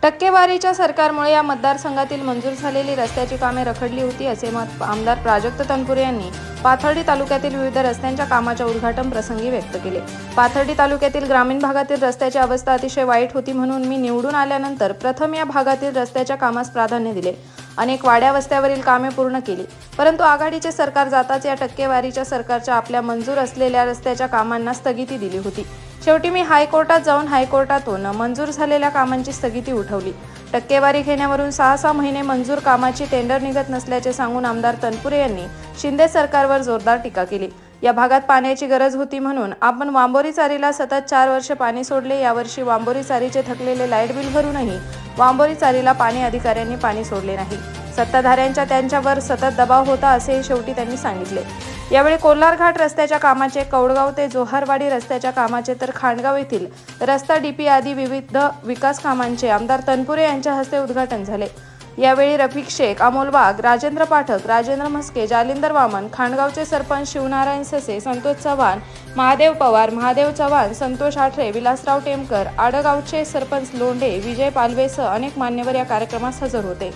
टक्केवारीच्या सरकारमुळे या मतदारसंघातील मंजूर झालेली रस्त्याची कामे रखडली होती, असे मत आमदार प्राजक्त तनपुरे यांनी पाथर्डी तालुक्यातील विविध रस्त्यांच्या कामाच्या उद्घाटन प्रसंगी व्यक्त केले। पाथर्डी तालुक्यातील ग्रामीण भागातील रस्त्याची अवस्था अतिशय वाईट होती, म्हणून मी निवडून आल्यानंतर प्रथम या भागातील रस्त्याच्या कामास प्राधान्य दिले। अनेक वाड्या वस्त्यावरील कामे पूर्ण केली, परंतु आघाडीचे सरकार जाताच या टक्केवारीच्या सरकारच्या आपल्या मंजूर असलेल्या रस्त्याच्या कामांना स्थगिती दिली होती। शेवटी मी हायकोर्टात जाऊन हायकोर्टातून मंजूर झालेल्या कामांची स्थगिती उठवली। टक्केवारी घेण्यावरून 6 महिने मंजूर कामाची टेंडर निघत नसल्याचे सांगून आमदार तनपुरे यांनी शिंदे सरकारवर जोरदार टीका केली। या भागात पाण्याची गरज होती, म्हणून आपण वांबोरी चारीला सतत 4 वर्ष पाणी सोडले। यावर्षी वांबोरी चारीचे थकलेले लाईट बिल भरूनही वांबोरी चारीला पाणी अधिकाऱ्यांनी पाणी सोडले नाही। सत्ताधाऱ्यांचा त्यांच्यावर सतत दबाव होता, असेही शेवटी त्यांनी सांगितले। यावेळी कोल्हार घाट रस्त्याच्या कामाचे, कौडगाव ते जोहारवाडी रस्त्याच्या कामाचे तर खांडगाव येथील रस्ता डीपी आदी विविध विकास कामांचे आमदार तनपुरे यांच्या हस्ते उद्घाटन झाले। यावेळी रफिक शेख, अमोल वाघ, राजेंद्र पाठक, राजेंद्र म्हस्के, जालिंदर वामन, खांडगावचे सरपंच शिवनारायण ससे, संतोष चव्हाण, महादेव पवार, महादेव चव्हाण, संतोष आठरे, विलासराव टेमकर, आडगावचे सरपंच लोंढे, विजय पालवेसह अनेक मान्यवर या कार्यक्रमास हजर होते।